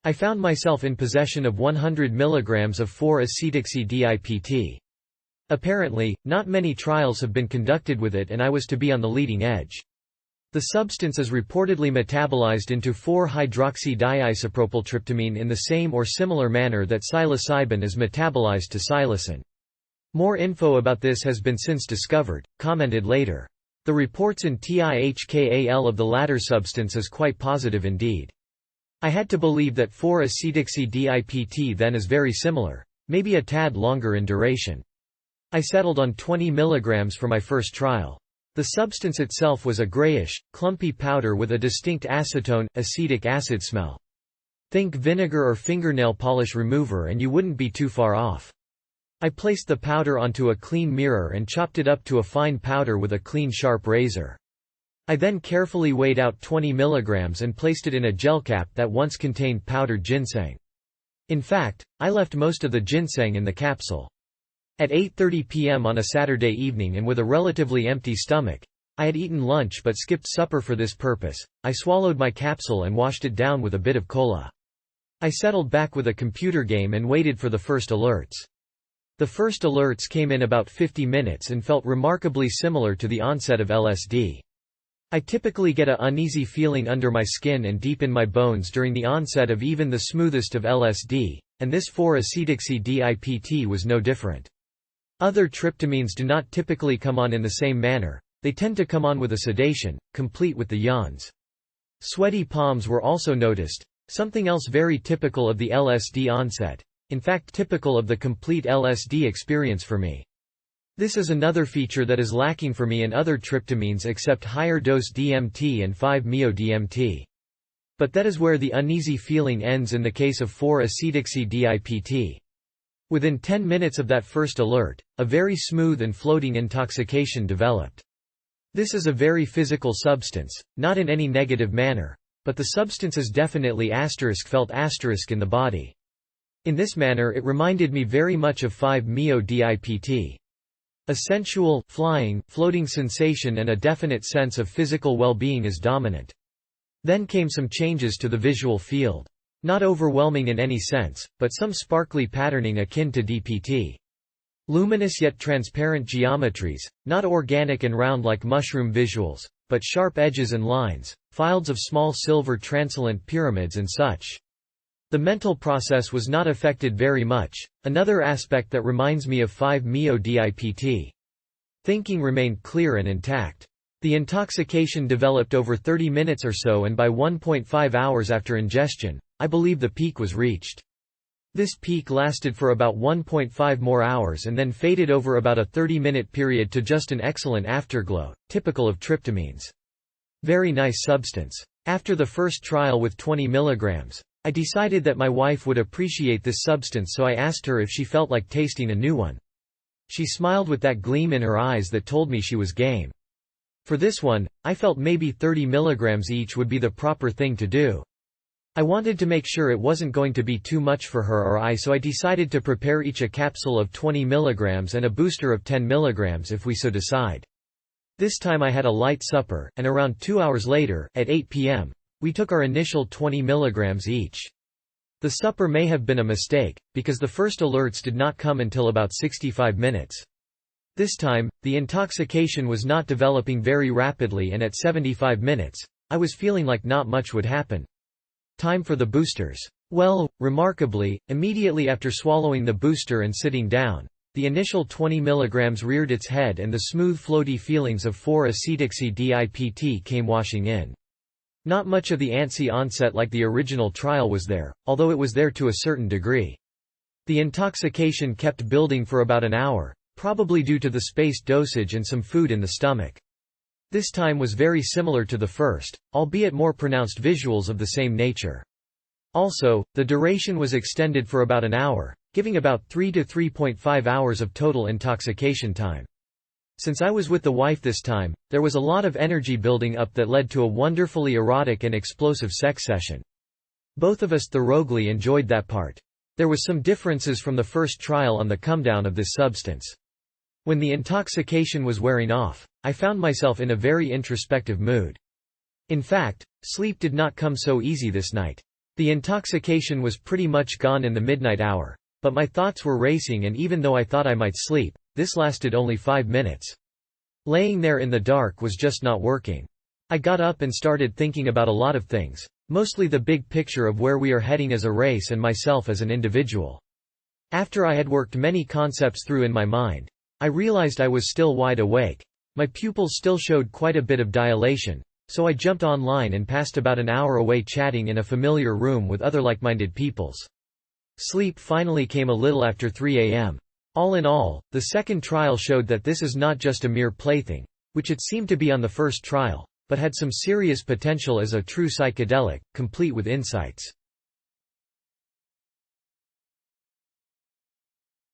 I found myself in possession of 100 mg of 4-Acetoxy DiPT. Apparently, not many trials have been conducted with it and I was to be on the leading edge. The substance is reportedly metabolized into 4-hydroxy-diisopropyltryptamine in the same or similar manner that psilocybin is metabolized to psilocin. More info about this has been since discovered, commented later. The reports in TIHKAL of the latter substance is quite positive indeed. I had to believe that 4-Acetoxy DiPT then is very similar, maybe a tad longer in duration. I settled on 20 mg for my first trial. The substance itself was a grayish, clumpy powder with a distinct acetone, acetic acid smell. Think vinegar or fingernail polish remover and you wouldn't be too far off. I placed the powder onto a clean mirror and chopped it up to a fine powder with a clean sharp razor. I then carefully weighed out 20 mg and placed it in a gel cap that once contained powdered ginseng. In fact, I left most of the ginseng in the capsule. At 8:30 p.m. on a Saturday evening and with a relatively empty stomach, I had eaten lunch but skipped supper for this purpose. I swallowed my capsule and washed it down with a bit of cola. I settled back with a computer game and waited for the first alerts. The first alerts came in about 50 minutes and felt remarkably similar to the onset of LSD. I typically get an uneasy feeling under my skin and deep in my bones during the onset of even the smoothest of LSD, and this 4-Acetoxy DiPT was no different. Other tryptamines do not typically come on in the same manner, they tend to come on with a sedation, complete with the yawns. Sweaty palms were also noticed, something else very typical of the LSD onset, in fact typical of the complete LSD experience for me. This is another feature that is lacking for me in other tryptamines except higher dose DMT and 5-MeO-DMT. But that is where the uneasy feeling ends in the case of 4-Acetoxy DiPT. Within 10 minutes of that first alert, a very smooth and floating intoxication developed. This is a very physical substance, not in any negative manner, but the substance is definitely felt in the body. In this manner it reminded me very much of 5-MeO-DiPT. A sensual, flying, floating sensation and a definite sense of physical well-being is dominant. Then came some changes to the visual field. Not overwhelming in any sense, but some sparkly patterning akin to DPT. Luminous yet transparent geometries, not organic and round like mushroom visuals, but sharp edges and lines, fields of small silver translucent pyramids and such. The mental process was not affected very much, another aspect that reminds me of 5-MeO-DiPT. Thinking remained clear and intact. The intoxication developed over 30 minutes or so and by 1.5 hours after ingestion, I believe the peak was reached. This peak lasted for about 1.5 more hours and then faded over about a 30-minute period to just an excellent afterglow, typical of tryptamines. Very nice substance. After the first trial with 20 mg, I decided that my wife would appreciate this substance, so I asked her if she felt like tasting a new one. She smiled with that gleam in her eyes that told me she was game. For this one, I felt maybe 30 mg each would be the proper thing to do. I wanted to make sure it wasn't going to be too much for her or I, so I decided to prepare each a capsule of 20 mg and a booster of 10 mg if we so decide. This time I had a light supper, and around 2 hours later, at 8 p.m., we took our initial 20 mg each. The supper may have been a mistake, because the first alerts did not come until about 65 minutes. This time, the intoxication was not developing very rapidly, and at 75 minutes, I was feeling like not much would happen. Time for the boosters. Well, remarkably, immediately after swallowing the booster and sitting down, the initial 20 mg reared its head and the smooth floaty feelings of 4-Acetoxy DiPT came washing in. Not much of the antsy onset like the original trial was there, although it was there to a certain degree. The intoxication kept building for about an hour, probably due to the spaced dosage and some food in the stomach. This time was very similar to the first, albeit more pronounced visuals of the same nature. Also, the duration was extended for about an hour, giving about 3 to 3.5 hours of total intoxication time. Since I was with the wife this time, there was a lot of energy building up that led to a wonderfully erotic and explosive sex session. Both of us thoroughly enjoyed that part. There was some differences from the first trial on the comedown of this substance. When the intoxication was wearing off, I found myself in a very introspective mood. In fact, sleep did not come so easy this night. The intoxication was pretty much gone in the midnight hour. But my thoughts were racing, and even though I thought I might sleep, this lasted only 5 minutes. Laying there in the dark was just not working. I got up and started thinking about a lot of things, mostly the big picture of where we are heading as a race and myself as an individual. After I had worked many concepts through in my mind, I realized I was still wide awake. My pupils still showed quite a bit of dilation, so I jumped online and passed about an hour away chatting in a familiar room with other like-minded peoples. Sleep finally came a little after 3 a.m. All in all, the second trial showed that this is not just a mere plaything, which it seemed to be on the first trial, but had some serious potential as a true psychedelic, complete with insights.